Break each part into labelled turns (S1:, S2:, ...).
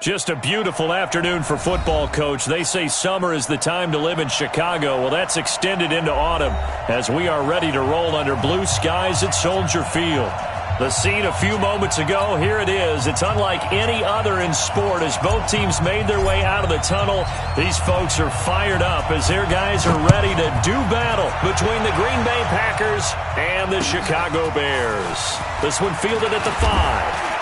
S1: Just a beautiful afternoon for football, Coach. They say summer is the time to live in Chicago. Well, that's extended into autumn as we are ready to roll under blue skies at Soldier Field. The scene a few moments ago, here it is. It's unlike any other in sport as both teams made their way out of the tunnel. These folks are fired up as their guys are ready to do battle between the Green Bay Packers and the Chicago Bears. This one fielded at the 5.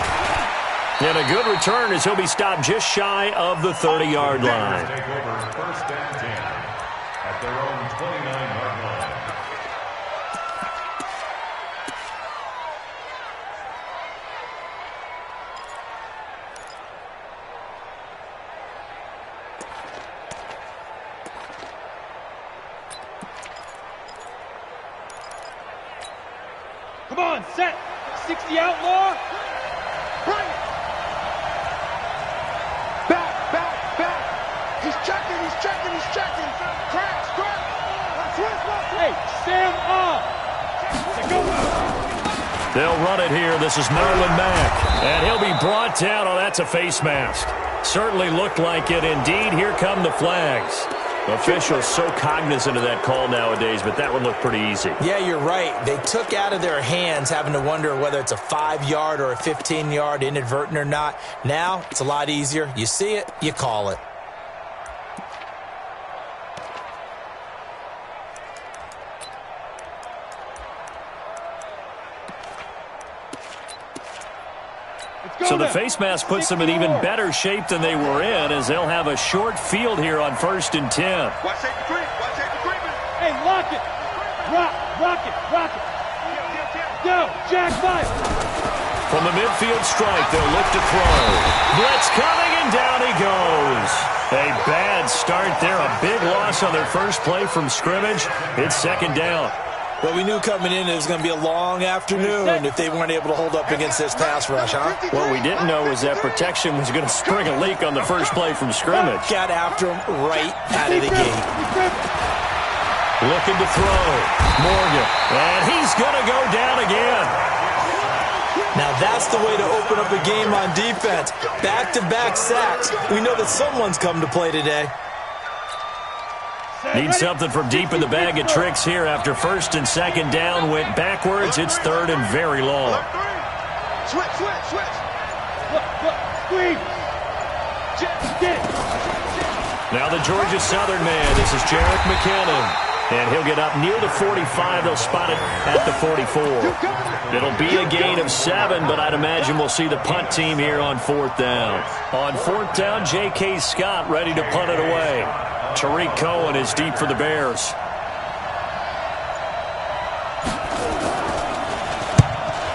S1: And a good return as he'll be stopped just shy of the 30-yard line.
S2: Take over first and 10 at their own 29-yard line.
S3: Come on, set. 60 outlaw. Bring it. Back. He's checking. Crash. Hey, stand up.
S1: They'll run it here. This is Marlon Mack. And he'll be brought down. Oh, that's a face mask. Certainly looked like it. Indeed, here come the flags. Officials so cognizant of that call nowadays, but that one looked pretty easy.
S4: Yeah, you're right. They took out of their hands having to wonder whether it's a 5-yard or a 15-yard, inadvertent or not. Now, it's a lot easier. You see it, you call it.
S1: So the face mask puts them in even better shape than they were in as they'll have a short field here on 1st and 10.
S3: Watch take the creep. Hey, lock it. Rock it. Go, Jack, fire.
S1: From the midfield strike, they'll look to throw. Blitz coming, and down he goes. A bad start there. A big loss on their first play from scrimmage. It's 2nd down.
S4: Well, we knew coming in it was going to be a long afternoon if they weren't able to hold up against this pass rush, huh?
S1: What we didn't know was that protection was going to spring a leak on the first play from scrimmage.
S4: Got after him right out of the gate.
S1: Looking to throw. Morgan. And he's going to go down again.
S4: Now that's the way to open up a game on defense. Back-to-back sacks. We know that someone's come to play today.
S1: Need something from deep in the bag of tricks here after 1st and 2nd down. Went backwards. It's 3rd and very long.
S3: Switch. Squeeze.
S1: Now the Georgia Southern man. This is Jarek McKinnon. And he'll get up near the 45. They'll spot it at the 44. It'll be a gain of 7, but I'd imagine we'll see the punt team here on 4th down. On 4th down, J.K. Scott ready to punt it away. Tariq Cohen is deep for the Bears.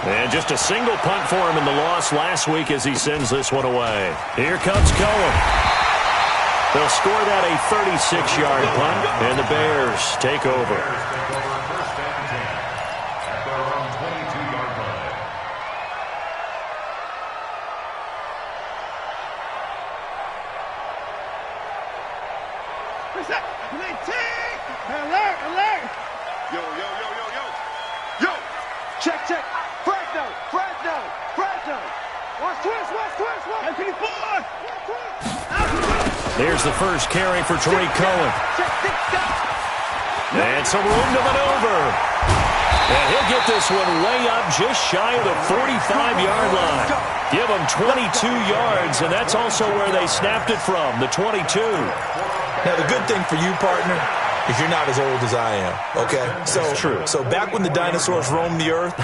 S1: And just a single punt for him in the loss last week as he sends this one away. Here comes Cohen. They'll score that a 36-yard punt, and the Bears take over.
S2: First and 10 at their own 22-yard line.
S3: Alert! Yo! Check! Fresno! Watch twist!
S1: Here's the first carry for Tariq Cohen. And some room to maneuver. And he'll get this one way up just shy of the 45-yard line. Give him 22 yards, and that's also where they snapped it from, the 22.
S4: Now, the good thing for you, partner, is you're not as old as I am, okay?
S1: That's true.
S4: So back when the dinosaurs roamed the earth,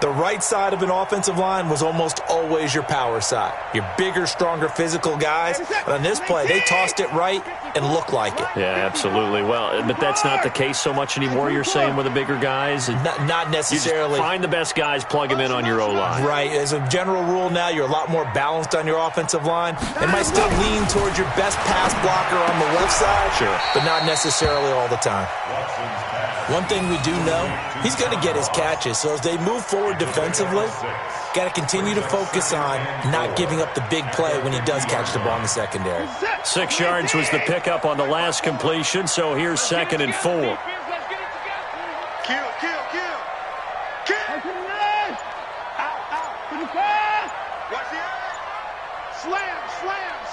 S4: the right side of an offensive line was almost always your power side. Your bigger, stronger, physical guys. But on this play, they tossed it right and looked like it.
S1: Yeah, absolutely. Well, but that's not the case so much anymore, you're saying, with the bigger guys?
S4: Not necessarily.
S1: You just find the best guys, plug them in on your O-line.
S4: Right. As a general rule now, you're a lot more balanced on your offensive line. They might still lean towards your best pass blocker on the left side,
S1: sure,
S4: but not necessarily all the time. One thing we do know, he's going to get his catches. So as they move forward defensively, got to continue to focus on not giving up the big play when he does catch the ball in the secondary.
S1: 6 yards was the pickup on the last completion, so here's 2nd and 4.
S3: Kill. Out. Watch the eye.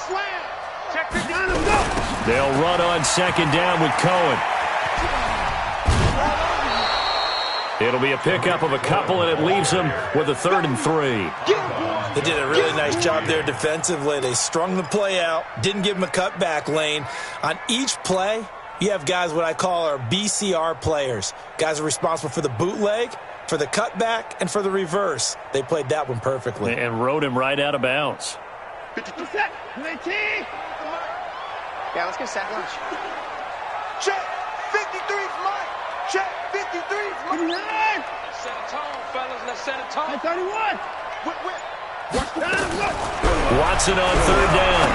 S3: Slam. Check the down and go.
S1: They'll run on second down with Cohen. It'll be a pickup of a couple, and it leaves them with a 3rd and 3.
S4: They did a really nice job there defensively. They strung the play out, didn't give them a cutback lane. On each play, you have guys what I call our BCR players. Guys are responsible for the bootleg, for the cutback, and for the reverse. They played that one perfectly.
S1: And rode him right out of bounds.
S5: Yeah, let's get set lunch.
S3: Check 53's mine. Check 53's mine.
S5: Set a tone, fellas. Let's set a tone.
S3: 31.
S1: Watson on 3rd down.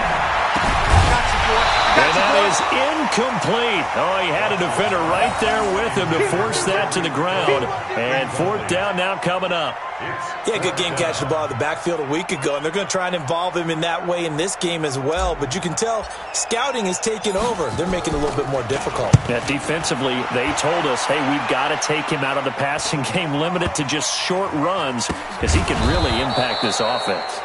S1: And that is incomplete. Oh, he had a defender right there with him to force that to the ground. And 4th down now coming up.
S4: Yeah, good game catching the ball in the backfield a week ago, and they're going to try and involve him in that way in this game as well. But you can tell scouting is taking over. They're making it a little bit more difficult.
S1: Yeah, defensively, they told us, hey, we've got to take him out of the passing game, limit it to just short runs, because he can really impact this offense.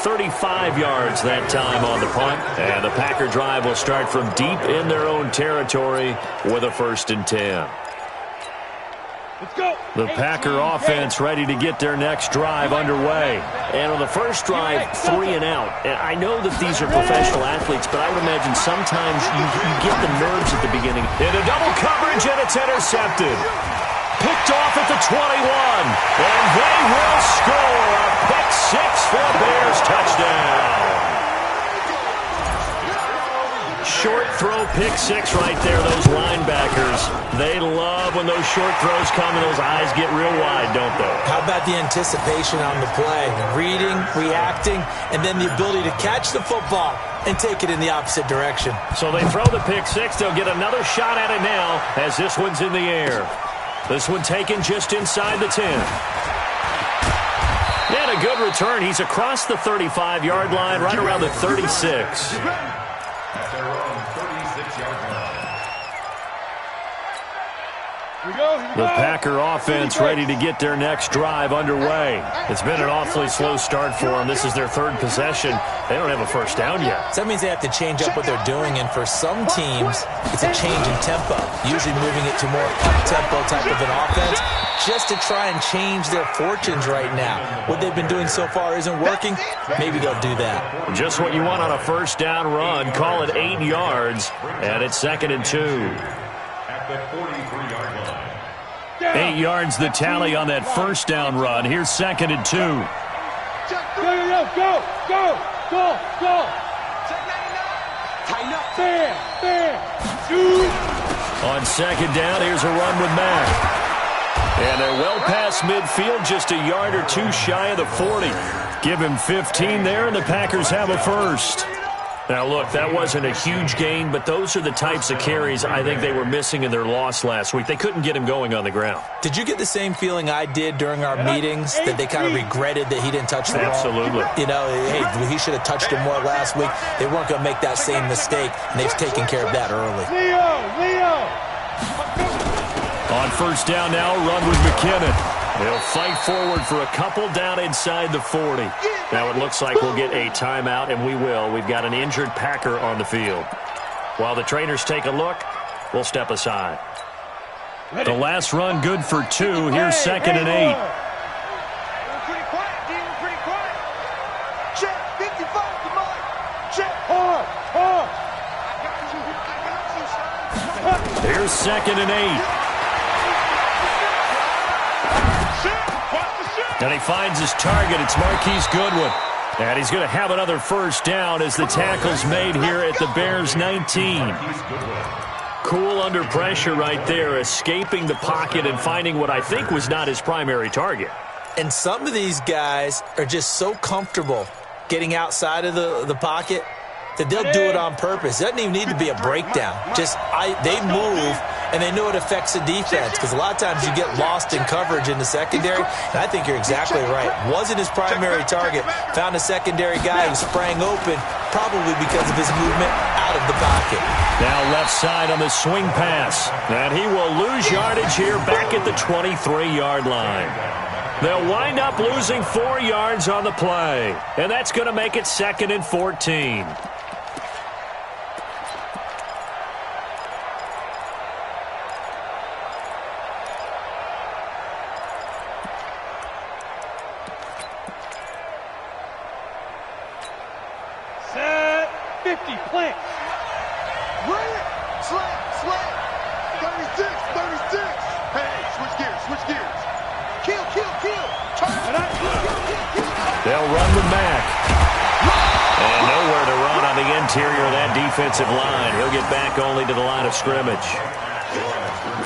S1: 35 yards that time on the punt, and the Packer drive will start from deep in their own territory with a 1st and 10.
S3: Let's go.
S1: The Packer offense ready to get their next drive underway. And on the first drive, 3 and out. And I know that these are professional athletes, but I would imagine sometimes you get the nerves at the beginning. In a double coverage, and it's intercepted. Picked off at the 21. And they will score a pick 6 for a Bears touchdown. Short throw, pick 6 right there, those linebackers. They love when those short throws come and those eyes get real wide, don't they?
S4: How about the anticipation on the play? Reading, reacting, and then the ability to catch the football and take it in the opposite direction.
S1: So they throw the pick 6. They'll get another shot at it now as this one's in the air. This one taken just inside the 10. And a good return. He's across the 35-yard line, right around the 36.
S2: At their own 36-yard line.
S3: Here we go.
S1: The Packer offense ready to get their next drive underway. It's been an awfully slow start for them. This is their 3rd possession. They don't have a first down yet.
S4: So that means they have to change up what they're doing, and for some teams, it's a change in tempo, usually moving it to more up-tempo type of an offense, just to try and change their fortunes right now. What they've been doing so far isn't working. Maybe they'll do that.
S1: Just what you want on a first down run. Call it 8 yards, and it's 2nd and 2.
S2: At the 43-yard line.
S1: 8 yards the tally on that first down run. Here's 2nd and 2.
S3: Go.
S5: Tighten up.
S3: Bam. Shoot.
S1: On 2nd down, here's a run with Mack. And they're well past midfield, just a yard or 2 shy of the 40. Give him 15 there, and the Packers have a first. Now, look, that wasn't a huge gain, but those are the types of carries I think they were missing in their loss last week. They couldn't get him going on the ground.
S4: Did you get the same feeling I did during our meetings, that they kind of regretted that he didn't touch the ball?
S1: Absolutely.
S4: You know, hey, he should have touched it more last week. They weren't going to make that same mistake, and they've taken care of that early.
S3: Leo.
S1: On first down now, run with McKinnon. They'll fight forward for a couple down inside the 40. Now it looks like we'll get a timeout, and we will. We've got an injured Packer on the field. While the trainers take a look, we'll step aside. The last run good for 2. Here's 2nd and 8.
S3: Pretty quiet. Check 55 to Mike. Check hard. I got you.
S1: Here's 2nd and 8. And he finds his target. It's Marquise Goodwin. And he's going to have another first down as the tackle's made here at the Bears 19. Cool under pressure right there, escaping the pocket and finding what I think was not his primary target.
S4: And some of these guys are just so comfortable getting outside of the pocket that they'll do it on purpose. It doesn't even need to be a breakdown. They move, and they know it affects the defense, because a lot of times you get lost in coverage in the secondary, and I think you're exactly right. Wasn't his primary target. Found a secondary guy who sprang open, probably because of his movement out of the pocket.
S1: Now left side on the swing pass. And he will lose yardage here back at the 23-yard line. They'll wind up losing 4 yards on the play. And that's going to make it 2nd and 14.
S3: Set 50, plant.
S6: Slant. 36. Hey, switch gears. Kill.
S1: They'll run with Mack. And nowhere to run on the interior of that defensive line. He'll get back only to the line of scrimmage.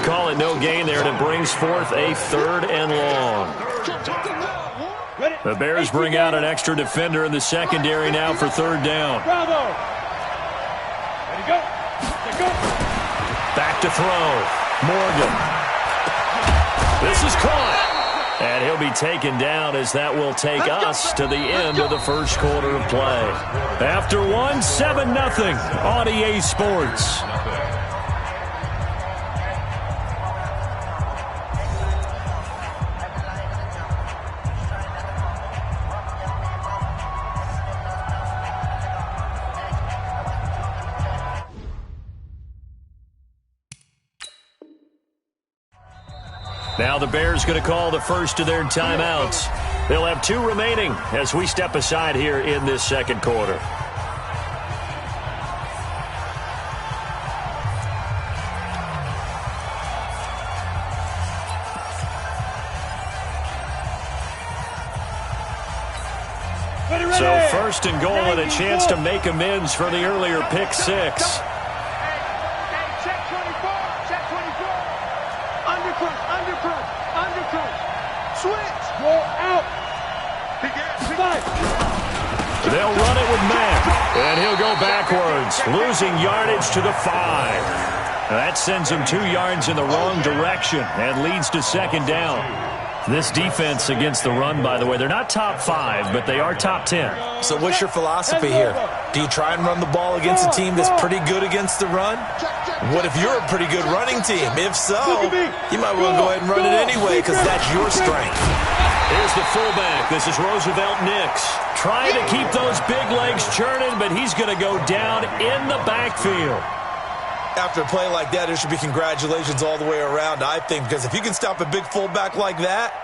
S1: Call it no gain there, and it brings forth a 3rd and long. The Bears bring out an extra defender in the secondary now for 3rd down.
S3: Bravo. Ready, go.
S1: Back to throw. Morgan. This is caught. And he'll be taken down as that will take us to the end of the first quarter of play. After one, 7-0 on EA Sports. Now the Bears going to call the first of their timeouts. They'll have 2 remaining as we step aside here in this second quarter. So 1st and goal and a chance to make amends for the earlier pick 6.
S3: Switch. Roll out.
S1: They'll run it with Mack. And he'll go backwards, losing yardage to the 5. That sends him 2 yards in the wrong direction and leads to 2nd down. This defense against the run, by the way, they're not top 5, but they are top 10.
S4: So what's your philosophy here? Do you try and run the ball against a team that's pretty good against the run? What if you're a pretty good running team? If so, you might well go ahead and run it anyway because that's your strength.
S1: Here's the fullback. This is Roosevelt Nix. Trying to keep those big legs churning, but he's going to go down in the backfield.
S4: After a play like that, there should be congratulations all the way around, I think, because if you can stop a big fullback like that,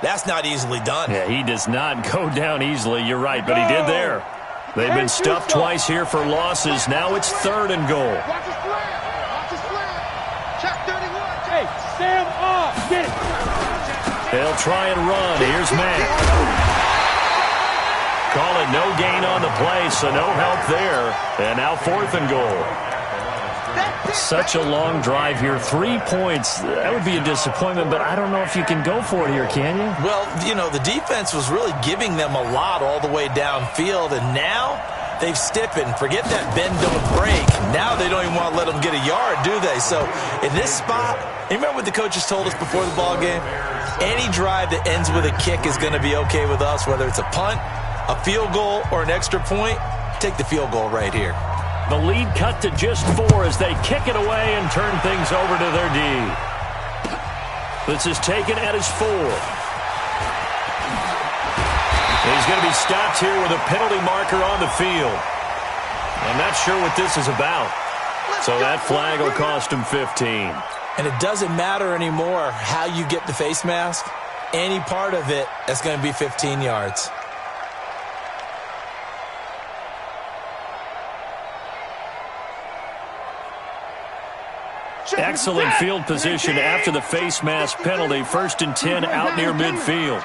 S4: that's not easily done.
S1: Yeah, he does not go down easily. You're right, but he did there. They've been stuffed twice here for losses. Now it's 3rd and goal.
S6: Watch his slam. Check 31.
S3: Hey, Sam off. Get it.
S1: They'll try and run. Here's Mack. Call it no gain on the play, so no help there. And now 4th and goal. Such a long drive here. 3 points. That would be a disappointment, but I don't know if you can go for it here, can you?
S4: Well, you know, the defense was really giving them a lot all the way downfield, and now they've stiffened. Forget that bend, don't break. Now they don't even want to let them get a yard, do they? So in this spot, you remember what the coaches told us before the ball game? Any drive that ends with a kick is going to be okay with us, whether it's a punt, a field goal, or an extra point. Take the field goal right here.
S1: The lead cut to just 4 as they kick it away and turn things over to their D. This is taken at his 4. He's going to be stopped here with a penalty marker on the field. I'm not sure what this is about. So that flag will cost him 15.
S4: And it doesn't matter anymore how you get the face mask. Any part of it, that's going to be 15 yards.
S1: Excellent field position after the face mask penalty. 1st and 10 out near midfield.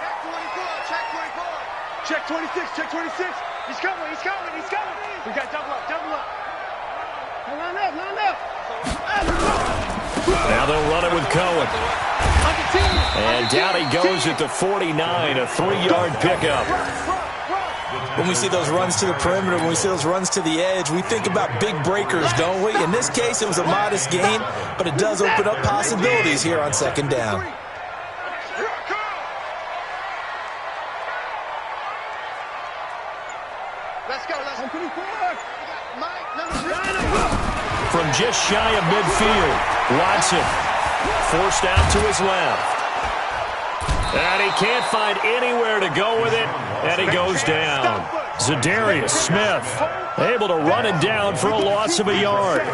S3: Check 26. He's coming. We got double up. Line up.
S1: Now they'll run it with Cohen. And down he goes at the 49, a 3-yard pickup.
S4: When we see those runs to the perimeter, when we see those runs to the edge, we think about big breakers, don't we? In this case, it was a modest gain, but it does open up possibilities here on 2nd down.
S6: Let's go. Mike, number 3.
S1: just shy of midfield. Watson forced out to his left. And he can't find anywhere to go with it, and he goes down. Zadarius Smith able to run it down for a loss of a yard.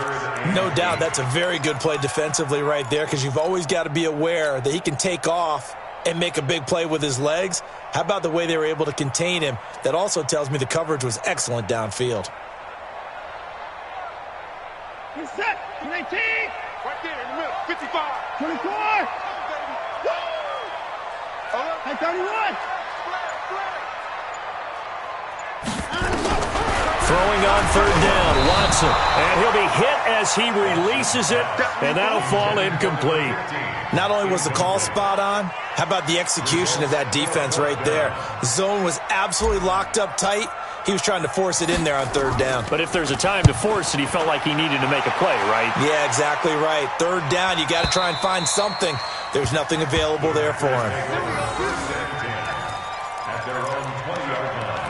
S4: No doubt that's a very good play defensively right there, because you've always got to be aware that he can take off and make a big play with his legs. How about the way they were able to contain him? That also tells me the coverage was excellent downfield.
S3: Get set. 19. Right there in the middle. 55. 24. Hey, 31.
S1: Throwing on third down, Watson. And he'll be hit as he releases it, and that'll fall incomplete.
S4: Not only was the call spot on, how about the execution of that defense right there? The zone was absolutely locked up tight. He was trying to force it in there on third down.
S1: But if there's a time to force it, he felt like he needed to make a play, right?
S4: Yeah, exactly right. Third down, you got to try and find something. There's nothing available there for him.
S2: At their own 20-yard line.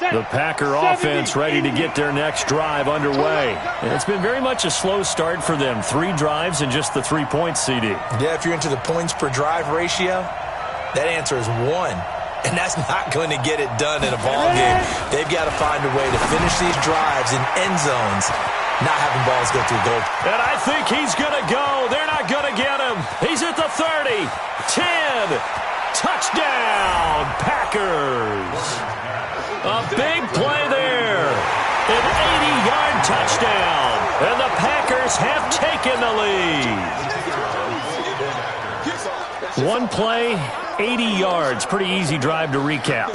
S1: The Packer offense ready to get their next drive underway. And it's been very much a slow start for them. 3 drives and just the 3 points, CD.
S4: Yeah, if you're into the points per drive ratio, that answer is 1. And that's not going to get it done in a ball game. They've got to find a way to finish these drives in end zones, not having balls go through goal.
S1: And I think he's going to go. They're not going to get him. He's at the 30, 10, touchdown, Packers. A big play there. An 80-yard touchdown. And the Packers have taken the lead. One play, 80 yards. Pretty easy drive to recap.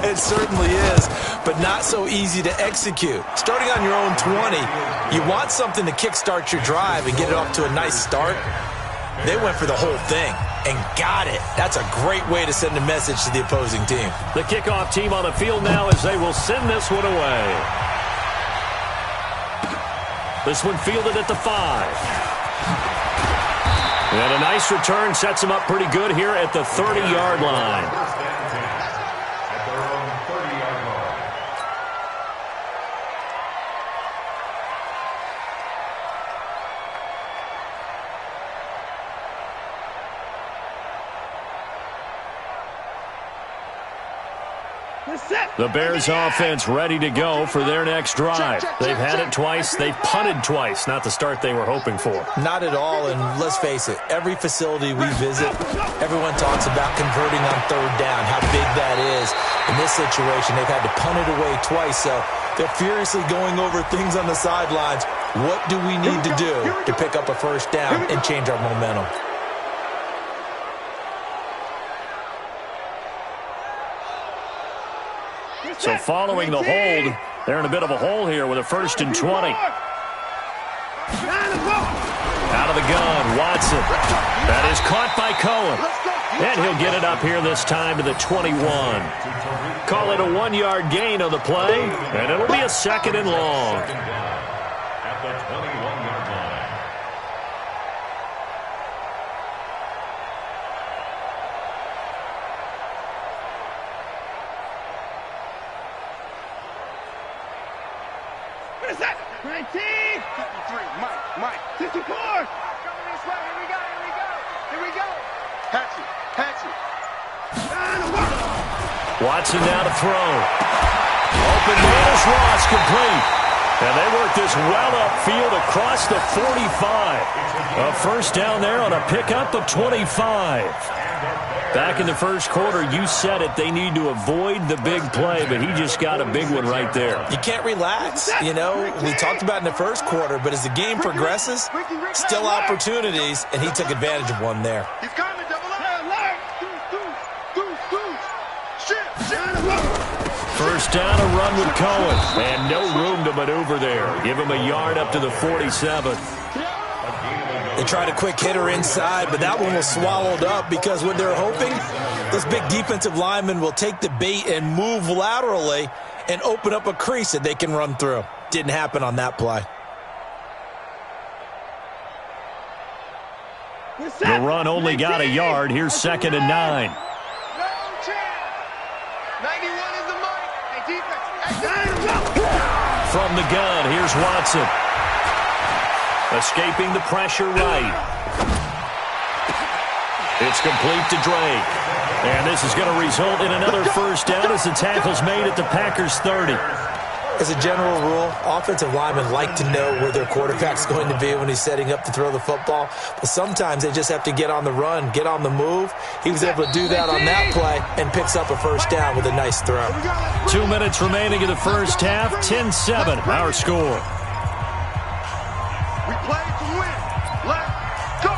S4: It certainly is, but not so easy to execute. Starting on your own 20, you want something to kickstart your drive and get it off to a nice start. They went for the whole thing and got it. That's a great way to send a message to the opposing team.
S1: The kickoff team on the field now as they will send this one away. This one fielded at the 5. And a nice return sets him up pretty good here at the 30-yard line.
S2: At their own 30-yard line.
S1: The Bears offense ready to go for their next drive. They've had it twice. They've punted twice. Not the start they were hoping for.
S4: Not at all, and let's face it, every facility we visit, everyone talks about converting on third down, how big that is. In this situation, they've had to punt it away twice, so they're furiously going over things on the sidelines. What do we need to do to pick up a first down and change our momentum?
S1: So following the hold, they're in a bit of a hole here with a 1st and 20. Out of the gun, Watson. That is caught by Cohen. And he'll get it up here this time to the 21. Call it a 1-yard gain on the play, and it'll be a 2nd and long.
S2: At the 21-yard line.
S3: What is that? 19! 53, Mike. 54! Coming this way, here we go. Patch it.
S1: Watson now to throw. Open man is Ross, complete. And they work this well upfield across the 45. A first down there on a pickup of 25. Back in the first quarter, you said it, they need to avoid the big play, but he just got a big one right there.
S4: You can't relax. You know, we talked about in the first quarter, but as the game progresses, still opportunities, and he took advantage of one there.
S3: He's coming, double up.
S1: First down, a run with Cohen, and no room to maneuver there. Give him a yard up to the 47.
S4: They tried a quick hitter inside, but that one was swallowed up because what they're hoping, this big defensive lineman will take the bait and move laterally and open up a crease that they can run through. Didn't happen on that play.
S3: Get
S1: The run only got a yard. Here's 2nd and 9.
S6: No chance. 91 is the mic. Hey, defense.
S1: From the gun, here's Watson. Escaping the pressure right. It's complete to Drake. And this is going to result in another first down as the tackle's made at the Packers' 30.
S4: As a general rule, offensive linemen like to know where their quarterback's going to be when he's setting up to throw the football. But sometimes they just have to get on the run, get on the move. He was able to do that on that play and picks up a first down with a nice throw.
S1: 2 minutes remaining in the first half. 10-7, our score.
S6: We play to win. Let's go.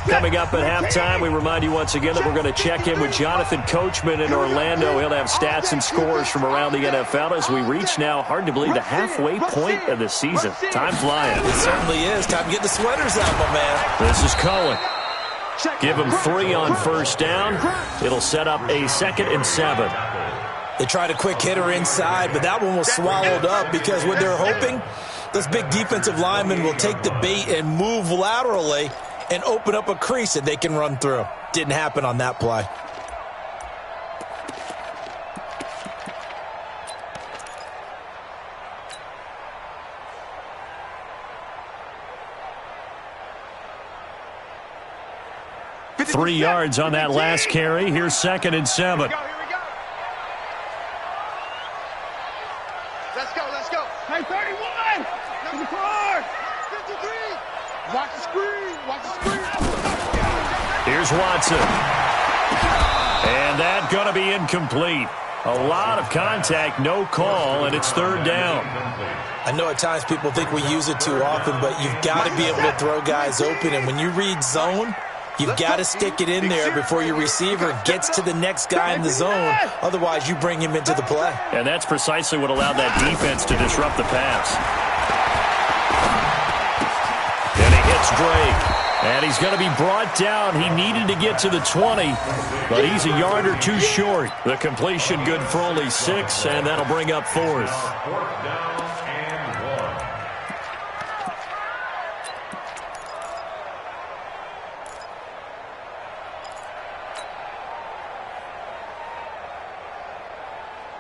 S1: Coming up at halftime, we remind you once again that we're going to check in with Jonathan Coachman in Orlando. He'll have stats and scores from around the NFL as we reach now, hard to believe, the halfway point of the season. Time flying.
S4: It certainly is. Time to get the sweaters out, my man.
S1: This is Cohen. Give him 3 on first down. It'll set up a 2nd and 7.
S4: They tried a quick hitter inside, but that one was swallowed up because what they're hoping, this big defensive lineman will take the bait and move laterally and open up a crease that they can run through. Didn't happen on that play.
S1: Three yards on that last carry. Here's 2nd and 7.
S6: Here we go. Let's go.
S3: Hey, 31! To the car!
S6: 53. Watch the screen.
S1: Here's Watson. And that's going to be incomplete. A lot of contact, no call, and it's 3rd down.
S4: I know at times people think we use it too often, but you've got to be able to throw guys open. And when you read zone, you've got to stick it in there before your receiver gets to the next guy in the zone. Otherwise, you bring him into the play.
S1: And that's precisely what allowed that defense to disrupt the pass. And he hits Drake. And he's going to be brought down. He needed to get to the 20, but he's a yard or 2 short. The completion good for only 6, and that'll bring up 4th.
S2: 4th down and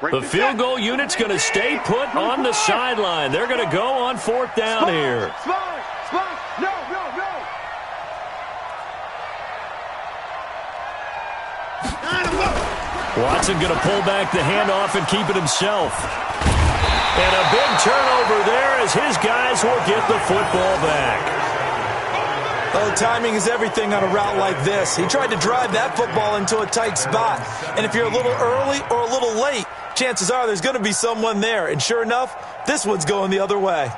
S6: 1.
S1: The field goal unit's going to stay put on the sideline. They're going to go on 4th down here.
S6: Spot. No.
S1: Watson going to pull back the handoff and keep it himself. And a big turnover there as his guys will get the football back.
S4: Oh, timing is everything on a route like this. He tried to drive that football into a tight spot. And if you're a little early or a little late, chances are there's going to be someone there. And sure enough, this one's going the other way.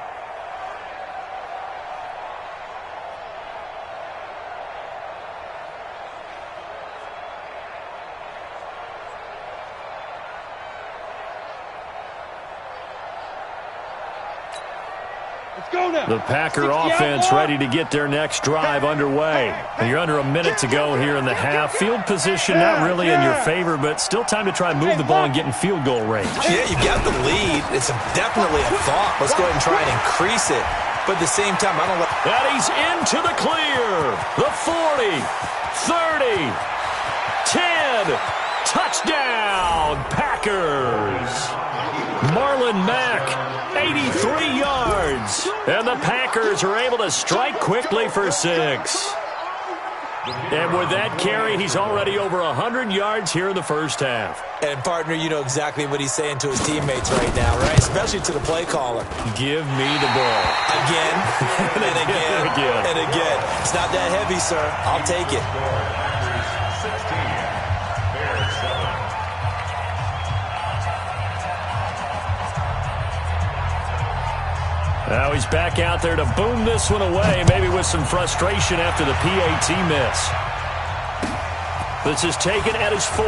S1: The Packer offense ready to get their next drive underway. And you're under a minute to go here in the half. Field position not really in your favor, but still time to try and move the ball and get in field goal range.
S4: Yeah, you've got the lead. It's definitely a thought. Let's go ahead and try and increase it. But at the same time, I don't let...
S1: And he's into the clear. The 40, 30, 10. Touchdown, Packers. Marlon Mack, 83 yards. And the Packers are able to strike quickly for 6. And with that carry, he's already over 100 yards here in the first half.
S4: And, partner, you know exactly what he's saying to his teammates right now, right? Especially to the play caller.
S1: Give me the ball.
S4: Again, and again, and again. It's not that heavy, sir. I'll take it.
S1: Now he's back out there to boom this one away, maybe with some frustration after the PAT miss. This is taken at his 4.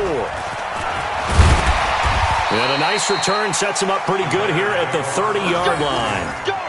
S1: And a nice return sets him up pretty good here at the 30-yard line.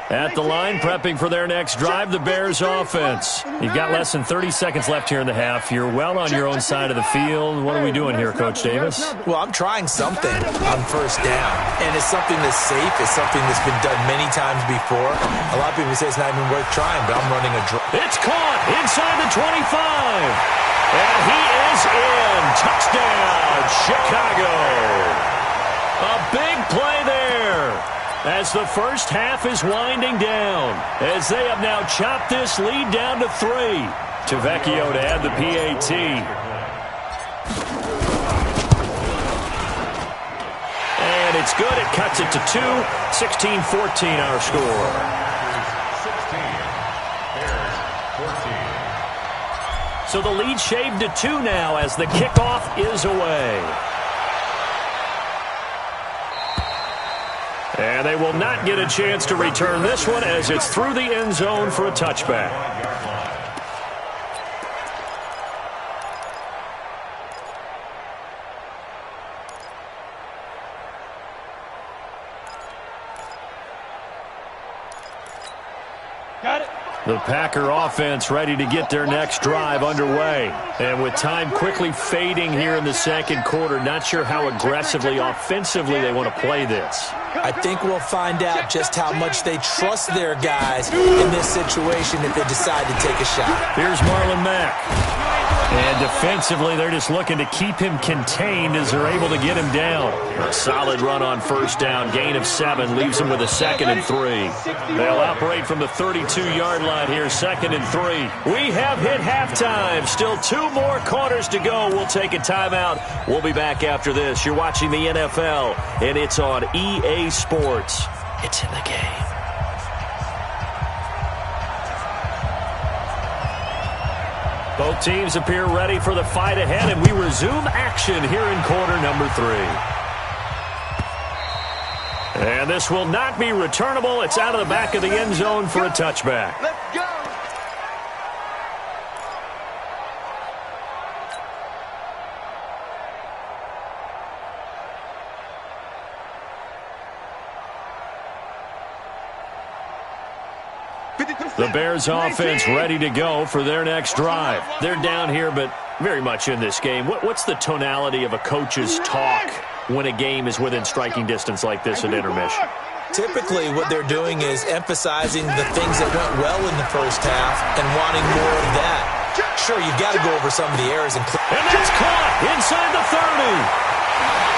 S1: At the line, prepping for their next drive, the Bears offense. You've got less than 30 seconds left here in the half. You're well on your own side of the field. What are we doing here, Coach Davis?
S4: Well, I'm trying something on first down, and it's something that's safe. It's something that's been done many times before. A lot of people say it's not even worth trying, but I'm running a draw.
S1: It's caught inside the 25. And he is in. Touchdown, Chicago. A big play there as the first half is winding down, as they have now chopped this lead down to 3. Tavecchio to add the PAT. And it's good. It cuts it to 2. 16-14 our score.
S2: 16. Bears 14.
S1: So the lead shaved to 2 now as the kickoff is away. And they will not get a chance to return this one as it's through the end zone for a touchback.
S3: Got it.
S1: The Packer offense ready to get their next drive underway. And with time quickly fading here in the second quarter, not sure how aggressively, offensively they want to play this.
S4: I think we'll find out just how much they trust their guys in this situation if they decide to take a shot.
S1: Here's Marlon Mack. And defensively, they're just looking to keep him contained as they're able to get him down. A solid run on first down. Gain of 7 leaves them with a 2nd and 3. They'll operate from the 32-yard line here, 2nd and 3. We have hit halftime. Still 2 more quarters to go. We'll take a timeout. We'll be back after this. You're watching the NFL, and it's on EA Sports. It's in the game. Both teams appear ready for the fight ahead, and we resume action here in quarter number 3. And this will not be returnable. It's out of the back of the end zone for a touchback.
S6: Let's go.
S1: The Bears offense ready to go for their next drive. They're down here, but very much in this game. What's the tonality of a coach's talk when a game is within striking distance like this at intermission?
S4: Typically, what they're doing is emphasizing the things that went well in the first half and wanting more of that. Sure, you've got to go over some of the errors.
S1: And that's caught inside the 30.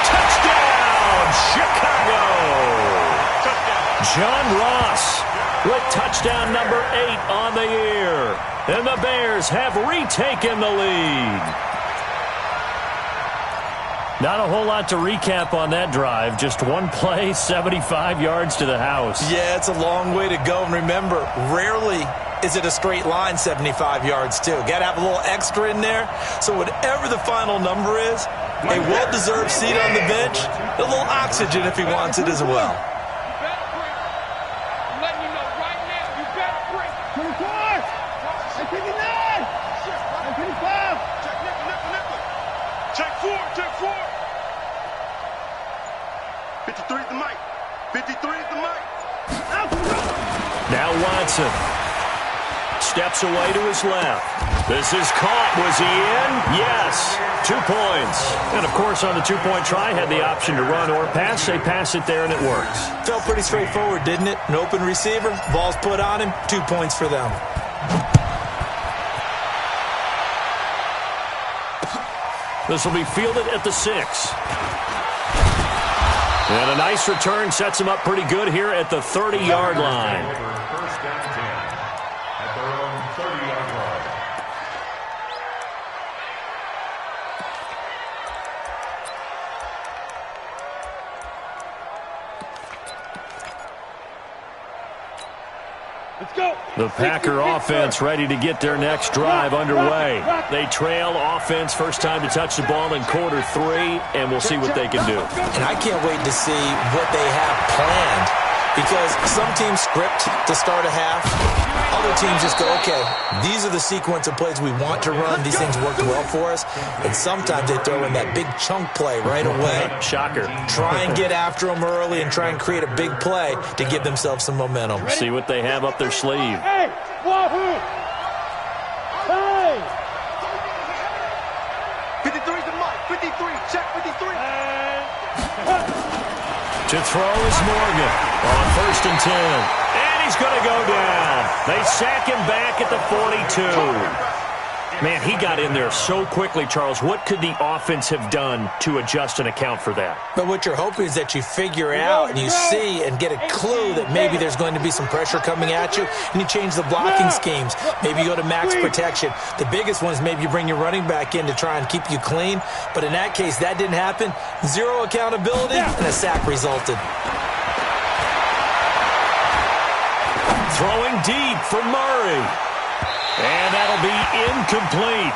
S1: Touchdown, Chicago. John Ross with touchdown number 8 on the year. And the Bears have retaken the lead. Not a whole lot to recap on that drive. Just one play, 75 yards to the house.
S4: Yeah, it's a long way to go. And remember, rarely is it a straight line 75 yards, too. Got to have a little extra in there. So whatever the final number is, a well-deserved seat on the bench, a little oxygen if he wants it as well.
S6: Check 4. 53 is the mic. 53 is the mic.
S1: Now Watson steps away to his left. This is caught. Was he in? Yes. 2 points. And, of course, on the 2-point try, had the option to run or pass. They pass it there, and it works.
S4: Felt pretty straightforward, didn't it? An open receiver, ball's put on him, 2 points for them.
S1: This will be fielded at the 6. And a nice return sets him up pretty good here at the 30-yard line.
S2: First down 10 at their own 30-yard line.
S3: Let's go.
S1: The Packer offense ready to get their next drive underway. They trail offense first time to touch the ball in quarter 3, and we'll see what they can do.
S4: And I can't wait to see what they have planned, Because some teams script to start a half. Other teams just go, okay, these are the sequence of plays we want to run. These things worked well for us. And sometimes they throw in that big chunk play right away.
S1: Shocker.
S4: Try and get after them early and try and create a big play to give themselves some momentum.
S1: See what they have up their sleeve.
S3: Hey, Wahoo! Hey!
S5: 53's the mark. 53. Check 53.
S1: To throw is Morgan on 1st and 10. And he's going to go down. They sack him back at the 42. Man, he got in there so quickly, Charles. What could the offense have done to adjust and account for that?
S4: But what you're hoping is that you figure out and you see and get a clue that maybe there's going to be some pressure coming at you, and you change the blocking schemes. Maybe you go to max protection. The biggest one is maybe you bring your running back in to try and keep you clean. But in that case, that didn't happen. Zero accountability, and a sack resulted.
S1: Throwing deep for Murray. And that'll be incomplete.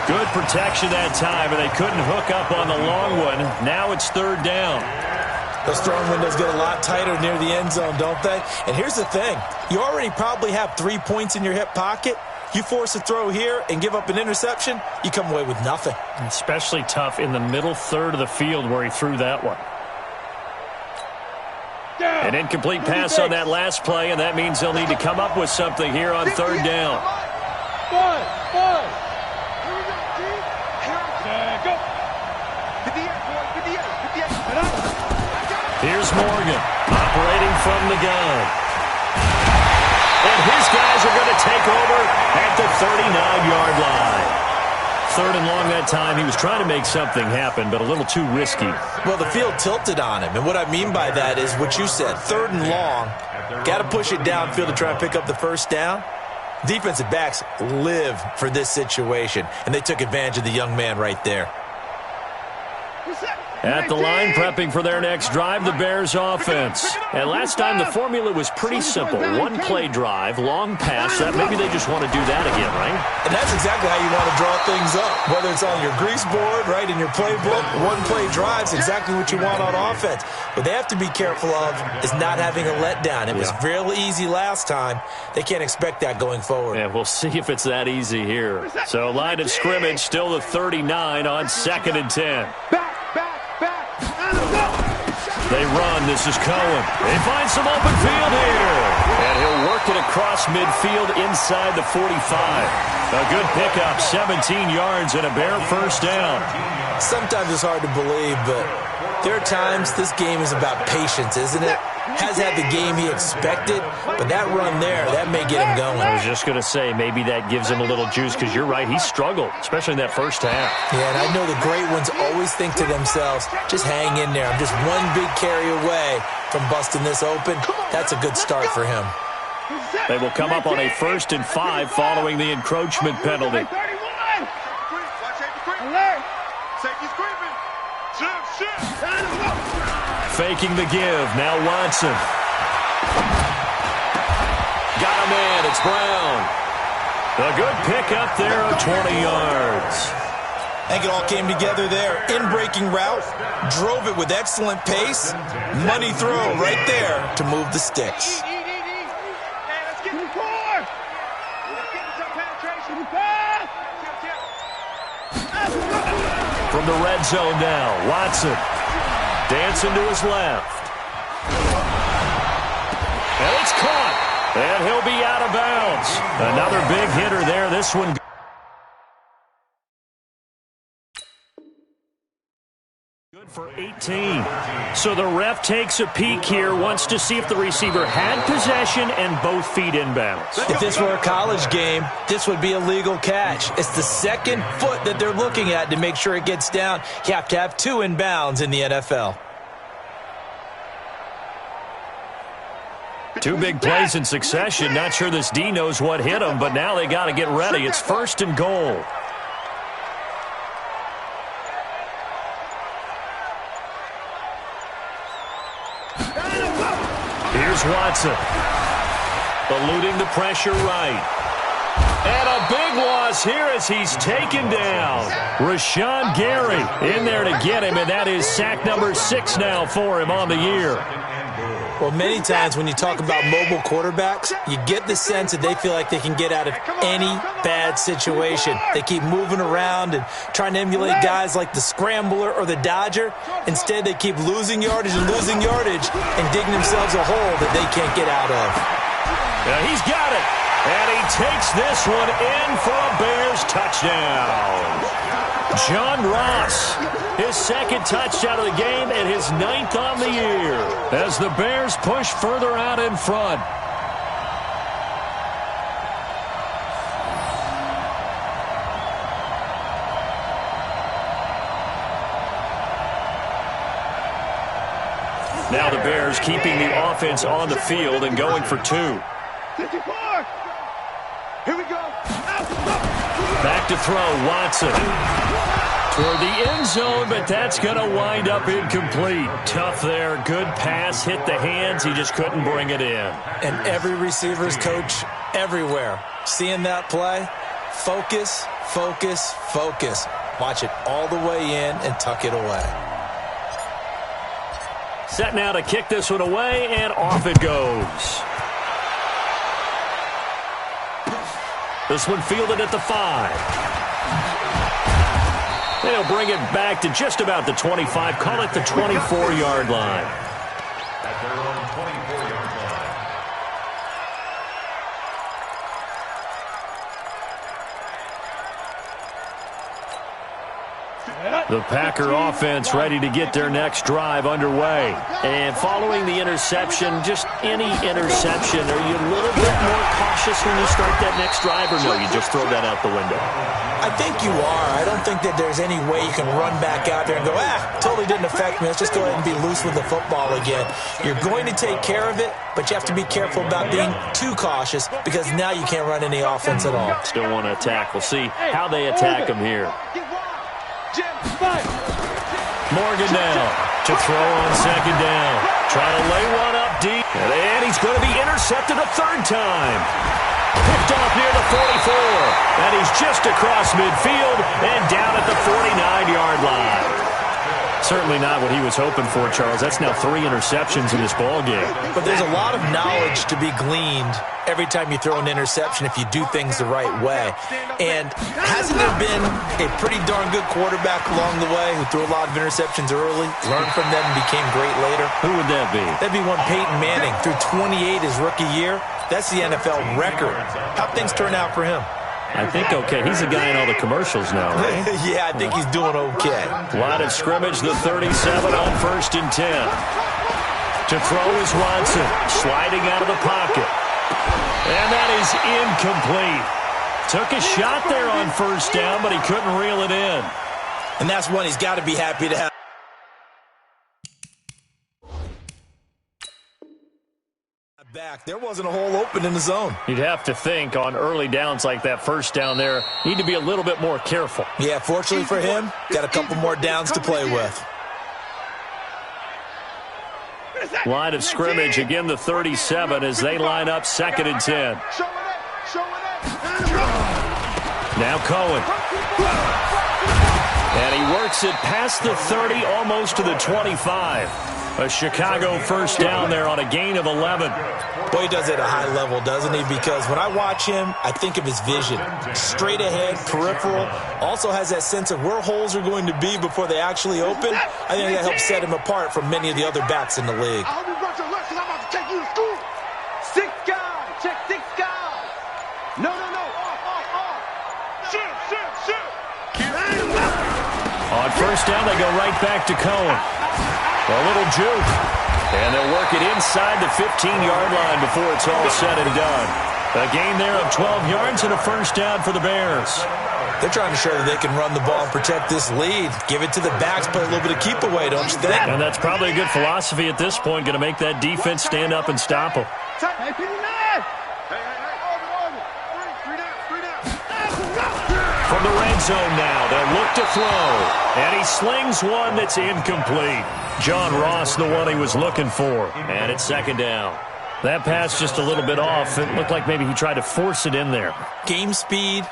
S1: Good protection that time, and they couldn't hook up on the long one. Now it's 3rd down.
S4: Those throwing windows get a lot tighter near the end zone, don't they? And here's the thing. You already probably have 3 points in your hip pocket. You force a throw here and give up an interception, you come away with nothing.
S1: Especially tough in the middle third of the field where he threw that one. An incomplete pass on that last play, and that means they'll need to come up with something here on 3rd down.
S3: Five. Go.
S5: 58.
S1: Here's Morgan, operating from the gun. And his guys are going to take over at the 39-yard line. 3rd and long that time. He was trying to make something happen, but a little too risky.
S4: Well, the field tilted on him, and what I mean by that is what you said, 3rd and long. Got to push it downfield to try and pick up the 1st down. Defensive backs live for this situation, and they took advantage of the young man right there.
S1: At the line, prepping for their next drive, the Bears offense. And last time, the formula was pretty simple. One-play drive, long pass. That maybe they just want to do that again, right?
S4: And that's exactly how you want to draw things up. Whether it's on your grease board, right, in your playbook, one-play drive's exactly what you want on offense. What they have to be careful of is not having a letdown. It was real easy last time. They can't expect that going forward.
S1: Yeah, we'll see if it's that easy here. So, line of scrimmage, still the 39 on 2nd and 10. They run. This is Cohen. They find some open field here. And he'll work it across midfield inside the 45. A good pickup, 17 yards and a Bear 1st down.
S4: Sometimes it's hard to believe, but there are times this game is about patience, isn't it? Has had the game he expected, but that run there, that may get him going.
S1: I was just going to say, maybe that gives him a little juice, because you're right, he struggled, especially in that 1st half.
S4: Yeah, and I know the great ones always think to themselves, just hang in there. I'm just one big carry away from busting this open. That's a good start for him.
S1: They will come up on a 1st and 5 following the encroachment penalty. Faking the give. Now Watson. Got a man. It's Brown. A good pickup there of 20 yards.
S4: I think it all came together there. In-breaking route. Drove it with excellent pace. Money throw right there to move the sticks.
S1: From the red zone now, Watson dancing to his left. And it's caught. And he'll be out of bounds. Another big hitter there. This one good for 18. So the ref takes a peek here, wants to see if the receiver had possession and both feet inbounds.
S4: If this were a college game, this would be a legal catch. It's the 2nd foot that they're looking at to make sure it gets down. You have to have 2 inbounds in the NFL.
S1: 2 big plays in succession. Not sure this D knows what hit him, but now they got to get ready. It's 1st and goal. Here's Watson. Eluding the pressure right. And a big loss here as he's taken down. Rashawn Gary in there to get him, and that is sack number 6 now for him on the year.
S4: Well, many times when you talk about mobile quarterbacks, you get the sense that they feel like they can get out of any bad situation. They keep moving around and trying to emulate guys like the Scrambler or the Dodger. Instead, they keep losing yardage and digging themselves a hole that they can't get out of.
S1: Yeah, he's got it. And he takes this one in for a Bears touchdown. John Ross, his second touchdown of the game and his 9th on the year as the Bears push further out in front. Now the Bears keeping the offense on the field and going for 2.
S3: 54. Here we go.
S1: Back to throw, Watson. Toward the end zone, but that's going to wind up incomplete. Tough there. Good pass. Hit the hands. He just couldn't bring it in.
S4: And every receiver's coach everywhere. Seeing that play, focus, focus, focus. Watch it all the way in and tuck it away.
S1: Set now to kick this one away, and off it goes. This one fielded at the 5. They'll bring it back to just about the 25. Call it the 24-yard line.
S2: At their own 24-yard line.
S1: The Packer offense ready to get their next drive underway. And following the interception, just any interception, are you a little bit more cautious when you start that next drive, or no, you just throw that out the window?
S4: I think you are. I don't think that there's any way you can run back out there and go, totally didn't affect me. Let's just go ahead and be loose with the football again. You're going to take care of it, but you have to be careful about being too cautious because now you can't run any offense at all.
S1: Still want to attack. We'll see how they attack them here. Morgan now to throw on second down. Trying to lay one up deep. And he's going to be intercepted a third time. Picked off near the 44. And he's just across midfield and down at the 49-yard line. Certainly not what he was hoping for, Charles. That's now 3 interceptions in this ball game.
S4: But there's a lot of knowledge to be gleaned every time you throw an interception if you do things the right way. And hasn't there been a pretty darn good quarterback along the way who threw a lot of interceptions early, learned from them, and became great later?
S1: Who would that be?
S4: That'd be one Peyton Manning. Threw 28 his rookie year. That's the NFL record. How'd things turn out for him?
S1: I think okay. He's a guy in all the commercials now, right?
S4: Yeah, I think he's doing okay.
S1: Line of scrimmage, the 37 on 1st and 10. To throw is Watson, sliding out of the pocket. And that is incomplete. Took a shot there on 1st down, but he couldn't reel it in.
S4: And that's one he's got to be happy to have. Back. There wasn't a hole open in the zone.
S1: You'd have to think on early downs like that 1st down there, need to be a little bit more careful.
S4: Yeah, fortunately for him, got a couple more downs to play with.
S1: Line of scrimmage, again the 37 as they line up 2nd and 10. Now Cohen. And he works it past the 30, almost to the 25. A Chicago 1st down there on a gain of 11.
S4: Boy, he does it at a high level, doesn't he? Because when I watch him, I think of his vision. Straight ahead, peripheral. Also has that sense of where holes are going to be before they actually open. I think that helps set him apart from many of the other backs in the league.
S5: I hope you brought your lunch because I'm about to take you to school. 6 guys. Check 6 guys. No. Shoot.
S1: On 1st down, they go right back to Cohen. A little juke. And they'll work it inside the 15-yard line before it's all said and done. A gain there of 12 yards and a 1st down for the Bears.
S4: They're trying to show that they can run the ball and protect this lead. Give it to the backs, play a little bit of keep away, don't you think?
S1: And that's probably a good philosophy at this point, going to make that defense stand up and stop them.
S3: Hey, 59!
S1: From the red zone now, they'll look to throw. And he slings one that's incomplete. John Ross, the one he was looking for. And it's 2nd down. That pass just a little bit off. It looked like maybe he tried to force it in there.
S4: Game speed,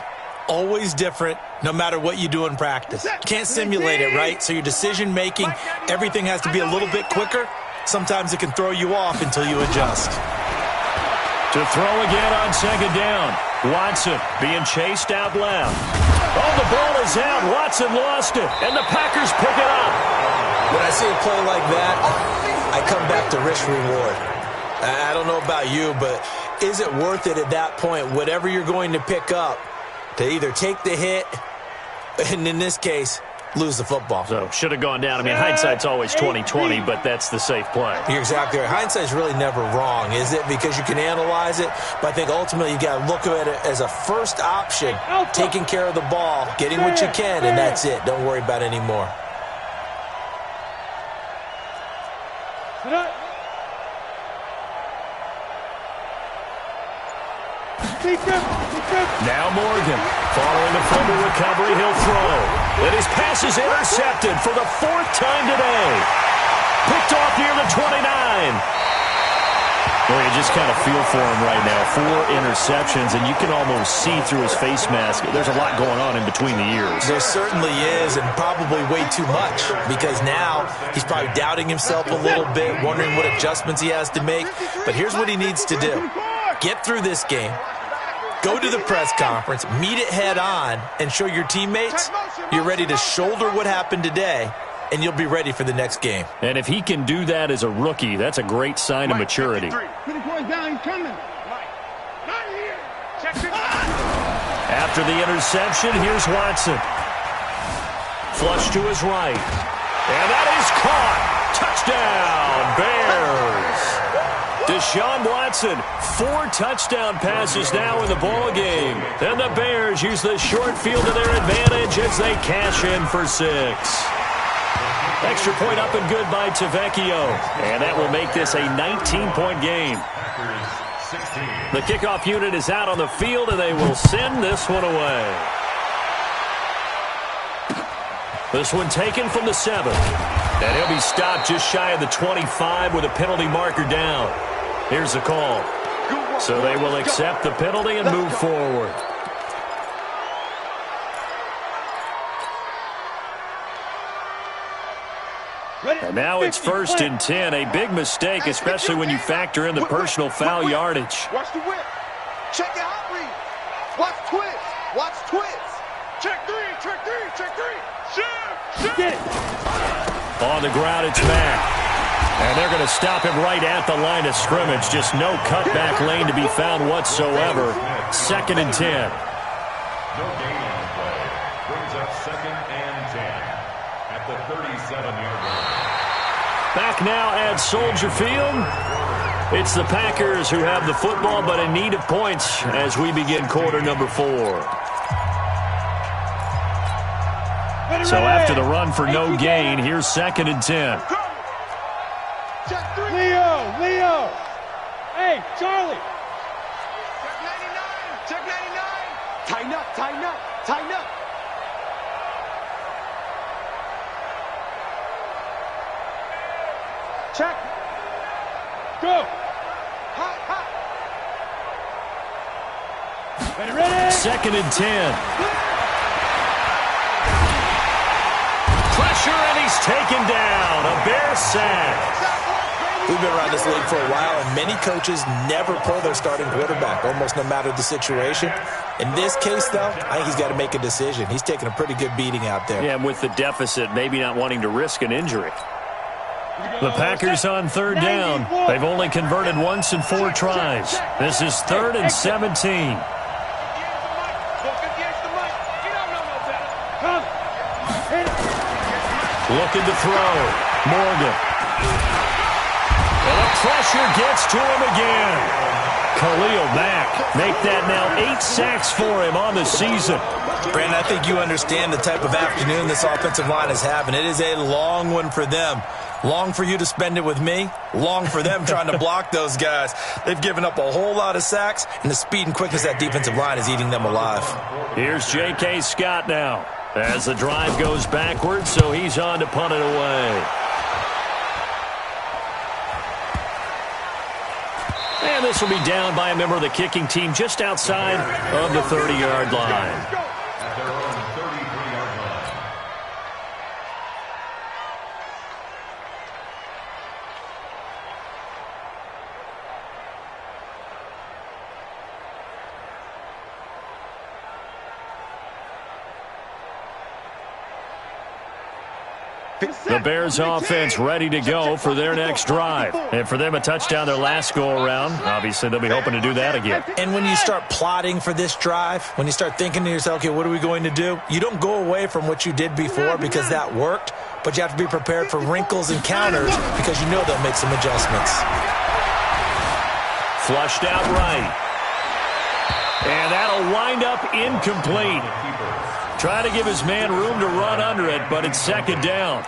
S4: always different, no matter what you do in practice. Can't simulate it, right? So your decision-making, everything has to be a little bit quicker. sometimes it can throw you off until you adjust.
S1: To throw again on second down. Watson being chased out left. Oh, the ball is out. Watson lost it, and the Packers pick it up.
S4: When I see a play like that, I come back to risk-reward. I don't know about you, but is it worth it at that point, whatever you're going to pick up, to either take the hit, and in this case, lose the football?
S1: So, should have gone down. I mean, hindsight's always 20/20, but that's the safe play.
S4: You're exactly right. Hindsight's really never wrong, is it? Because you can analyze it, but I think ultimately you got to look at it as a first option, taking care of the ball, getting what you can, and that's it. Don't worry about it anymore.
S1: Now Morgan, following the fumble recovery, he'll throw. And his pass is intercepted for the 4th time today. Picked off near the 29. Well, you just kind of feel for him right now. 4 interceptions, and you can almost see through his face mask. There's a lot going on in between the ears.
S4: There certainly is, and probably way too much, because now he's probably doubting himself a little bit, wondering what adjustments he has to make. But here's what he needs to do. Get through this game. Go to the press conference, meet it head on, and show your teammates you're ready to shoulder what happened today, and you'll be ready for the next game.
S1: And if he can do that as a rookie, that's a great sign of maturity. After the interception, here's Watson. Flush to his right. And that is caught. Touchdown, Bears. Deshaun Watson, 4 touchdown passes now in the ball game. And the Bears use the short field to their advantage as they cash in for 6. Extra point up and good by Tavecchio. And that will make this a 19-point game. The kickoff unit is out on the field, and they will send this one away. This one taken from the 7. And he'll be stopped just shy of the 25 with a penalty marker down. Here's the call. So they will accept the penalty and move forward. And now it's 1st and 10. A big mistake, especially when you factor in the personal foul yardage.
S5: Watch the whip. Check the hot read. Watch twist. Watch twist. Check 3. Check 3. Check 3. Shoot.
S3: Get it.
S1: On the ground, it's Mack. And they're going to stop him right at the line of scrimmage. Just no cutback lane to be found whatsoever. 2nd and 10.
S2: No gain on the play. Brings up 2nd and 10 at the 37-yard line.
S1: Back now at Soldier Field. It's the Packers who have the football, but in need of points as we begin quarter number 4. So after the run for no gain, here's 2nd and 10.
S3: Leo. Hey, Charlie.
S5: Check 99. Tighten up. Tighten up. Tighten up. Check.
S3: Go.
S5: Hot, hot.
S3: Ready.
S1: 2nd and 10. Pressure, and he's taken down. A Bear sack.
S4: We've been around this league for a while, and many coaches never pull their starting quarterback, almost no matter the situation. In this case, though, I think he's got to make a decision. He's taking a pretty good beating out there.
S1: Yeah, and with the deficit, maybe not wanting to risk an injury. The Packers on 3rd down. They've only converted once in 4 tries. This is 3rd and 17. Looking to throw. Morgan. And the pressure gets to him again. Khalil Mack make that now 8 sacks for him on the season.
S4: Brandon, I think you understand the type of afternoon this offensive line is having. It is a long one for them. Long for you to spend it with me. Long for them trying to block those guys. They've given up a whole lot of sacks, and the speed and quickness of that defensive line is eating them alive.
S1: Here's J.K. Scott now as the drive goes backwards, so he's on to punt it away. And this will be down by a member of the kicking team just outside of the 30-yard line.
S2: At their own 33-yard line.
S1: The Bears offense ready to go for their next drive. And for them, a touchdown their last go-around. Obviously, they'll be hoping to do that again.
S4: And when you start plotting for this drive, when you start thinking to yourself, okay, what are we going to do? You don't go away from what you did before because that worked, but you have to be prepared for wrinkles and counters because you know they'll make some adjustments.
S1: Flushed out right. And that'll wind up incomplete. Trying to give his man room to run under it, but it's second down.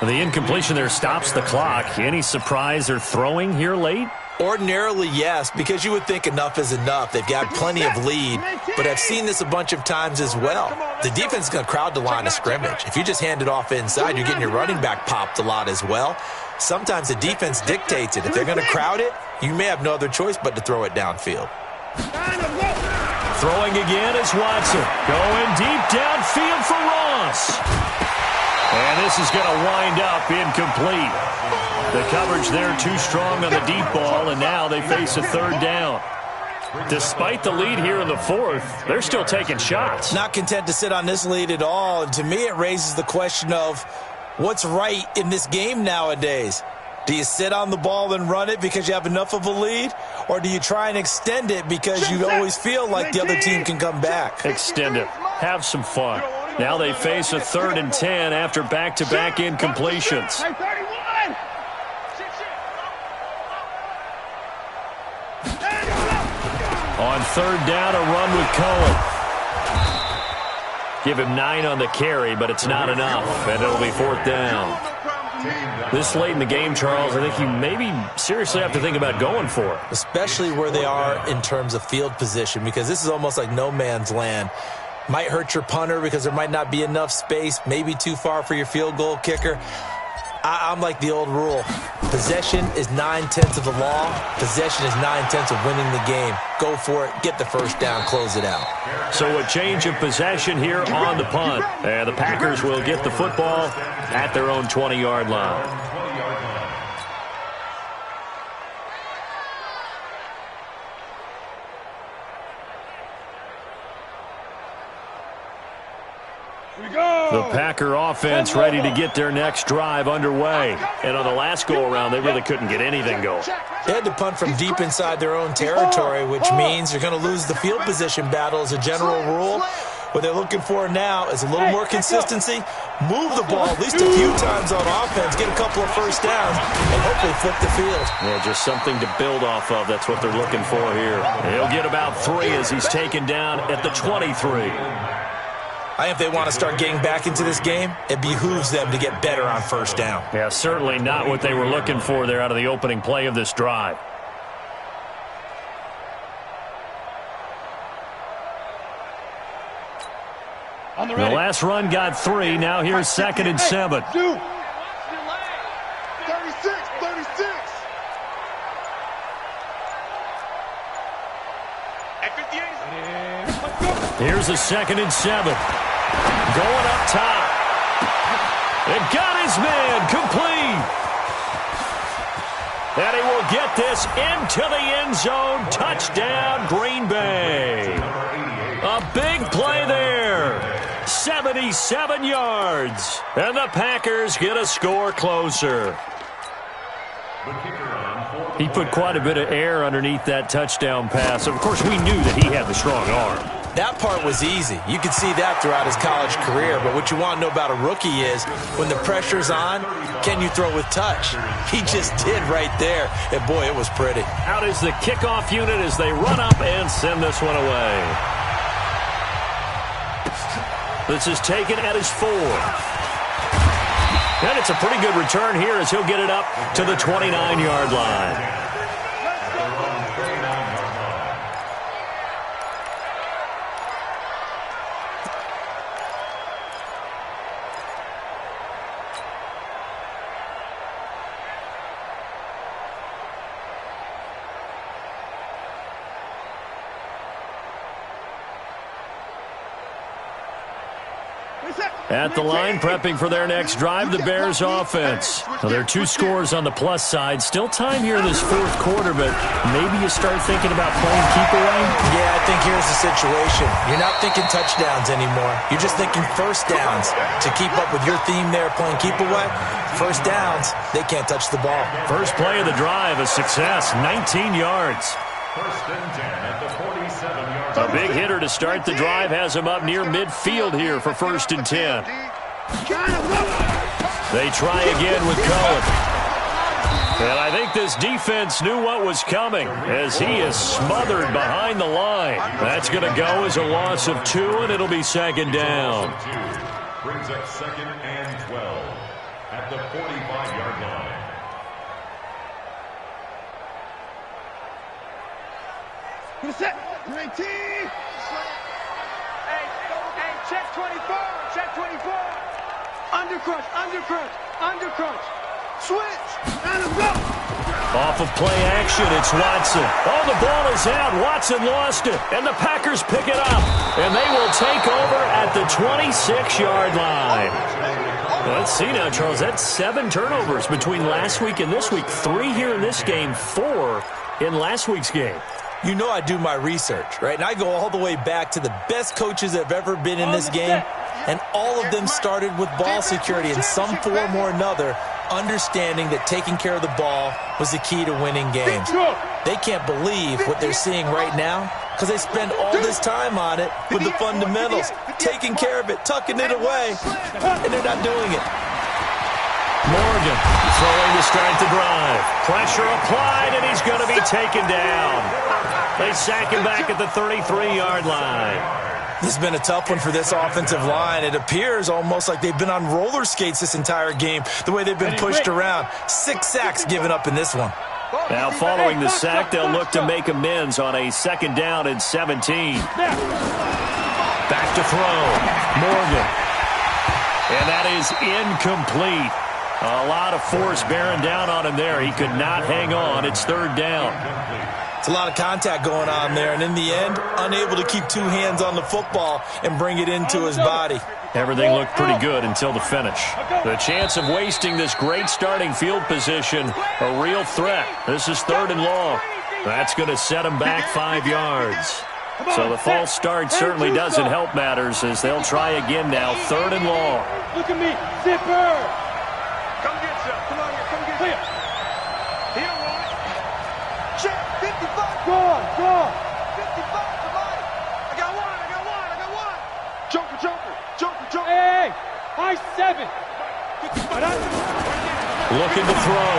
S1: The incompletion there stops the clock. Any surprise they're throwing here late?
S4: Ordinarily, yes, because you would think enough is enough. They've got plenty of lead, but I've seen this a bunch of times as well. The defense is going to crowd the line of scrimmage. If you just hand it off inside, you're getting your running back popped a lot as well. Sometimes the defense dictates it. If they're going to crowd it, you may have no other choice but to throw it downfield.
S1: Throwing again is Watson. Going deep downfield for Ross. And this is going to wind up incomplete. The coverage there too strong on the deep ball, and now they face a third down. Despite the lead here in the fourth, they're still taking shots.
S4: Not content to sit on this lead at all, and to me it raises the question of what's right in this game nowadays. Do you sit on the ball and run it because you have enough of a lead? Or do you try and extend it because you always feel like the other team can come back?
S1: Extend it. Have some fun. Now they face a 3rd and 10 after back-to-back incompletions. On 3rd down, a run with Cohen. Give him 9 on the carry, but it's not enough, and it'll be 4th down. This late in the game, Charles, I think you maybe seriously have to think about going for it.
S4: Especially where they are in terms of field position, because this is almost like no man's land. Might hurt your punter because there might not be enough space, maybe too far for your field goal kicker. I'm like the old rule. Possession is 9/10 of the law. Possession is 9/10 of winning the game. Go for it. Get the first down. Close it out.
S1: So a change of possession here on the punt. And the Packers will get the football at their own 20-yard line. The Packer offense ready to get their next drive underway. And on the last go-around, they really couldn't get anything going.
S4: They had to punt from deep inside their own territory, which means you're going to lose the field position battle as a general rule. What they're looking for now is a little more consistency, move the ball at least a few times on offense, get a couple of first downs, and hopefully flip the field.
S1: Yeah, just something to build off of. That's what they're looking for here. He'll get about 3 as he's taken down at the 23.
S4: I think if they want to start getting back into this game, it behooves them to get better on first down.
S1: Yeah, certainly not what they were looking for there out of the opening play of this drive. The last run got 3. Now here's 2nd and 7.
S5: 36.
S1: Here's a 2nd and 7. Going up top. And got his man complete. And he will get this into the end zone. Touchdown, Green Bay. A big play there. 77 yards. And the Packers get a score closer. He put quite a bit of air underneath that touchdown pass. Of course, we knew that he had the strong arm.
S4: That part was easy. You could see that throughout his college career. But what you want to know about a rookie is when the pressure's on, can you throw with touch? He just did right there. And, boy, it was pretty.
S1: Out is the kickoff unit as they run up and send this one away. This is taken at his 4. And it's a pretty good return here as he'll get it up to the 29-yard line. At the line, prepping for their next drive, the Bears offense. Well, there are 2 scores on the plus side. Still time here in this fourth quarter, but maybe you start thinking about playing keep away?
S4: Yeah, I think here's the situation. You're not thinking touchdowns anymore. You're just thinking first downs. To keep up with your theme there, playing keep away, first downs, they can't touch the ball.
S1: First play of the drive, a success, 19 yards.
S2: First and 10 at the 47-yard line.
S1: A big hitter to start the drive has him up near midfield here for first and 10. They try again with Cohen. And I think this defense knew what was coming as he is smothered behind the line. That's going to go as a loss of 2, and it'll be second down.
S2: Brings up second and 12 at the 45-yard line.
S3: Set. 19. Hey, check 24. Check 24. Undercrunch. Switch. And a go.
S1: Off of play action, it's Watson. Oh, the ball is out. Watson lost it, and the Packers pick it up, and they will take over at the 26-yard line. Well, let's see now, Charles. That's 7 turnovers between last week and this week. 3 here in this game, 4 in last week's game.
S4: You know I do my research, right? And I go all the way back to the best coaches that have ever been in this game, and all of them started with ball security in some form or another, understanding that taking care of the ball was the key to winning games. They can't believe what they're seeing right now because they spend all this time on it with the fundamentals, taking care of it, tucking it away, and they're not doing it.
S1: Morgan throwing to start the drive. Pressure applied, and he's going to be taken down. They sack him back at the 33-yard line.
S4: This has been a tough one for this offensive line. It appears almost like they've been on roller skates this entire game, the way they've been pushed around. 6 sacks given up in this one.
S1: Now following the sack, they'll look to make amends on a second down and 17. Back to throw. Morgan. And that is incomplete. A lot of force bearing down on him there. He could not hang on. It's third down.
S4: It's a lot of contact going on there, and in the end, unable to keep 2 hands on the football and bring it into his body.
S1: Everything looked pretty good until the finish. The chance of wasting this great starting field position, a real threat. This is third and long. That's going to set him back 5 yards. So the false start certainly doesn't help matters as they'll try again now, third and long.
S3: Look at me, Zipper. Come get some. Come on here. Come get some. He don't want it. Check. 55. Go on. 55. Somebody. I got one. Joker. Hey. High 7.
S1: Looking to throw.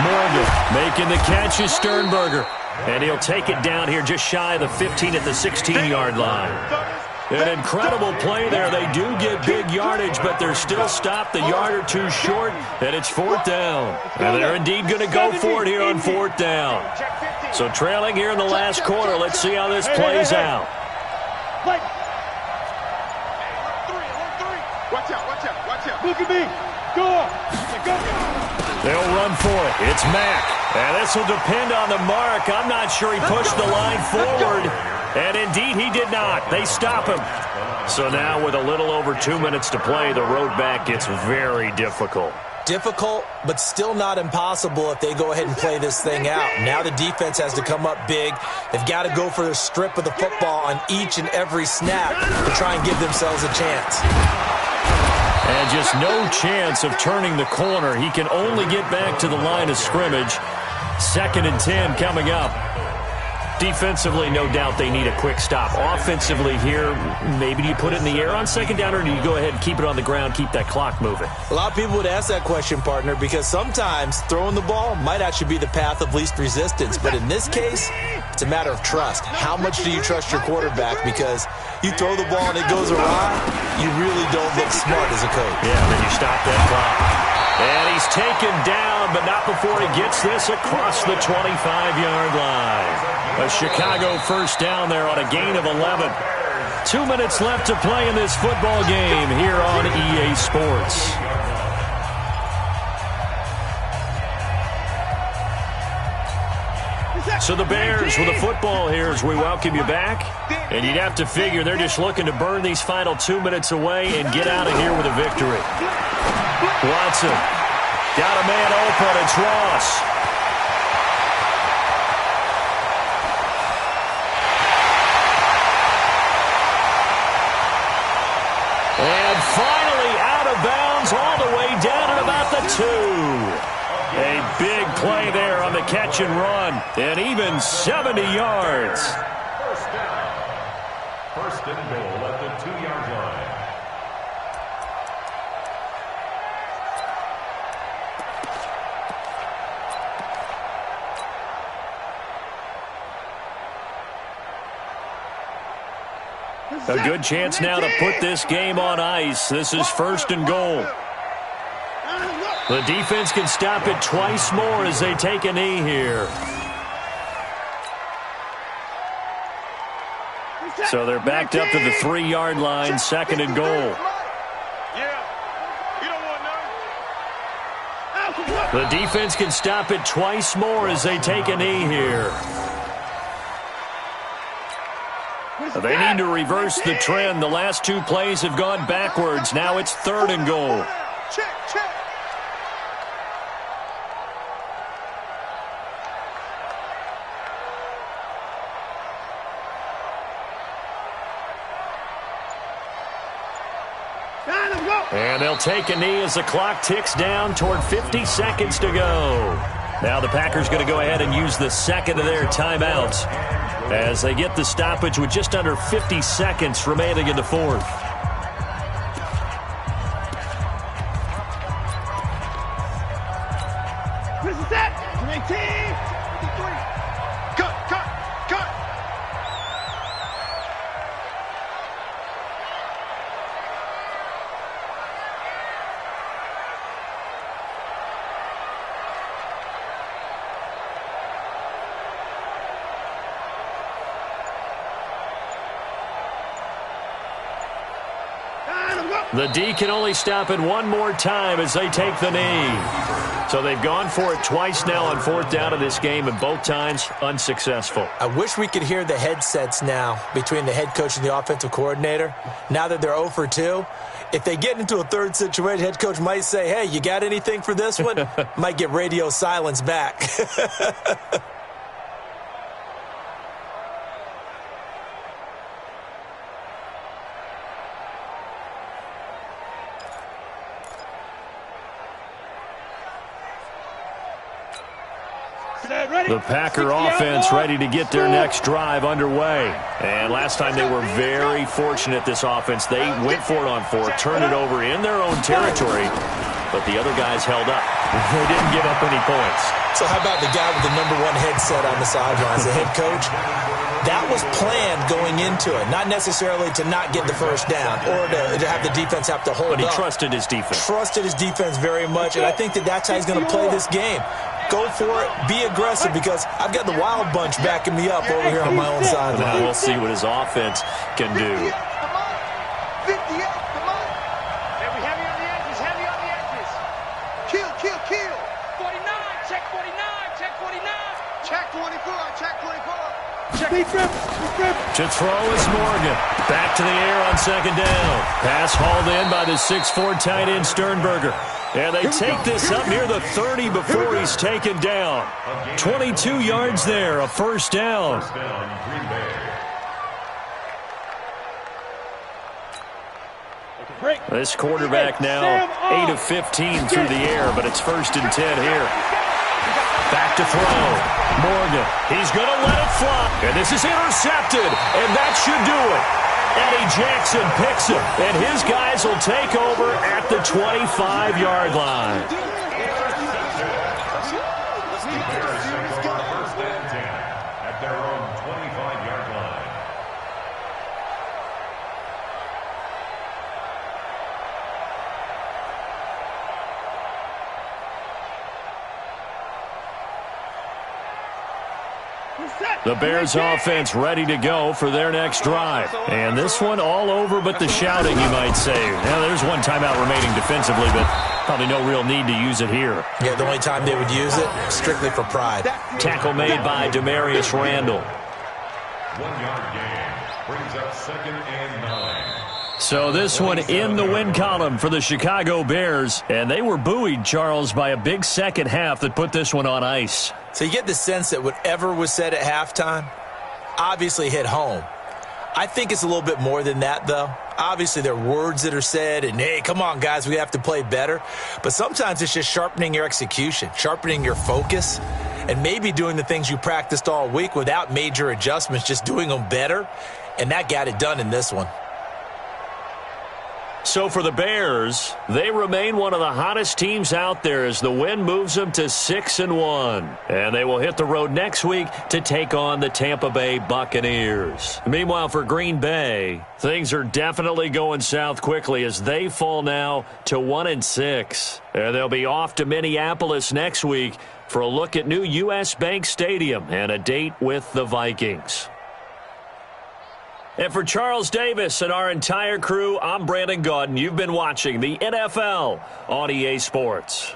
S1: Morgan making the catch is Sternberger. And he'll take it down here just shy of the 15 at the 16-yard line. An incredible play there. They do get big yardage, but they're still stopped a yard or 2 short, and it's fourth down. And they're indeed going to go for it here on fourth down. So trailing here in the last quarter. Let's see how this plays out.
S3: Watch out. Look at me. Go.
S1: They'll run for it. It's Mack. And this will depend on the mark. I'm not sure he pushed the line forward. And indeed, he did not. They stop him. So now with a little over 2 minutes to play, the road back gets very difficult.
S4: Difficult, but still not impossible if they go ahead and play this thing out. Now the defense has to come up big. They've got to go for the strip of the football on each and every snap to try and give themselves a chance.
S1: And just no chance of turning the corner. He can only get back to the line of scrimmage. Second and 10 coming up. Defensively, no doubt they need a quick stop. Offensively here, maybe do you put it in the air on second down, or do you go ahead and keep it on the ground, keep that clock moving?
S4: A lot of people would ask that question, partner, because sometimes throwing the ball might actually be the path of least resistance. But in this case, it's a matter of trust. How much do you trust your quarterback? Because you throw the ball and it goes awry, you really don't look smart as a coach.
S1: Yeah, then you stop that clock. And he's taken down, but not before he gets this across the 25-yard line. A Chicago first down there on a gain of 11. 2 minutes left to play in this football game here on EA Sports. So the Bears with the football here as we welcome you back. And you'd have to figure they're just looking to burn these final 2 minutes away and get out of here with a victory. Watson got a man open. It's Ross. And finally out of bounds all the way down at about the 2. A big play there on the catch and run, and even 70 yards.
S2: First down. First and goal at the 2-yard line.
S1: A good chance now to put this game on ice. This is first and goal. The defense can stop it twice more as they take a knee here. So they're backed up to the 3-yard line, second and goal. The defense can stop it twice more as they take a knee here. They need to reverse the trend. The last 2 plays have gone backwards. Now it's third and goal.
S5: Check, check.
S1: And they'll take a knee as the clock ticks down toward 50 seconds to go. Now the Packers going to go ahead and use the second of their timeouts as they get the stoppage with just under 50 seconds remaining in the fourth.
S3: This is it. 19. 53.
S5: Cut, cut, cut.
S1: The D can only stop it one more time as they take the knee. So they've gone for it twice now on fourth down of this game, and both times unsuccessful.
S4: I wish we could hear the headsets now between the head coach and the offensive coordinator. Now that they're 0 for 2, if they get into a third situation, head coach might say, hey, you got anything for this one? Might get radio silence back.
S1: The Packer offense ready to get their next drive underway. And last time they were very fortunate, this offense. They went for it on fourth, turned it over in their own territory, but the other guys held up. They didn't give up any points.
S4: So how about the guy with the #1 headset on the sidelines, the head coach? That was planned going into it, not necessarily to not get the first down or to have the defense have to hold up.
S1: But he trusted his defense.
S4: Trusted his defense very much, and I think that's how he's going to play this game. Go for it. Be aggressive because I've got the wild bunch backing me up over here on my own sideline.
S1: Now we'll see what his offense can do.
S5: 58, come on.
S6: Heavy on the edges, heavy on the edges.
S5: Kill, kill, kill.
S6: 49, check 49, check 49.
S5: Check 24, check 24.
S1: To throw is Morgan. Back to the air on second down. Pass hauled in by the 6'4" tight end Sternberger. And they take this up near the 30 before he's taken down. 22 yards there, a first down.
S2: First down, Green Bay.
S1: This quarterback now 8 of 15 through the air, but it's first and 10 here. Back to throw. Morgan, he's going to let it fly. And this is intercepted, and that should do it. Eddie Jackson picks him, and his guys will take over at the 25-yard line.
S2: Bears take over first and 10 at their own 25-yard line.
S1: The Bears offense ready to go for their next drive. And this one all over but the shouting, you might say. Now, there's one timeout remaining defensively, but Probably no real need to use it here.
S4: Yeah, the only time they would use it, strictly for pride.
S1: Tackle made by Demarius Randall.
S2: 1 yard gain brings up 2nd and 9.
S1: So this one in the win column for the Chicago Bears. And they were buoyed, Charles, by a big second half that put this one on ice.
S4: So you get the sense that whatever was said at halftime obviously hit home. I think it's a little bit more than that, though. Obviously, there are words that are said, and, hey, come on, guys, we have to play better. But sometimes it's just sharpening your execution, sharpening your focus, and maybe doing the things you practiced all week without major adjustments, just doing them better. And that got it done in this one.
S1: So for the Bears, they remain one of the hottest teams out there as the win moves them to 6-1. And they will hit the road next week to take on the Tampa Bay Buccaneers. Meanwhile, for Green Bay, things are definitely going south quickly as they fall now to 1-6. And they'll be off to Minneapolis next week for a look at new U.S. Bank Stadium and a date with the Vikings. And for Charles Davis and our entire crew, I'm Brandon Gaudin. You've been watching the NFL on EA Sports.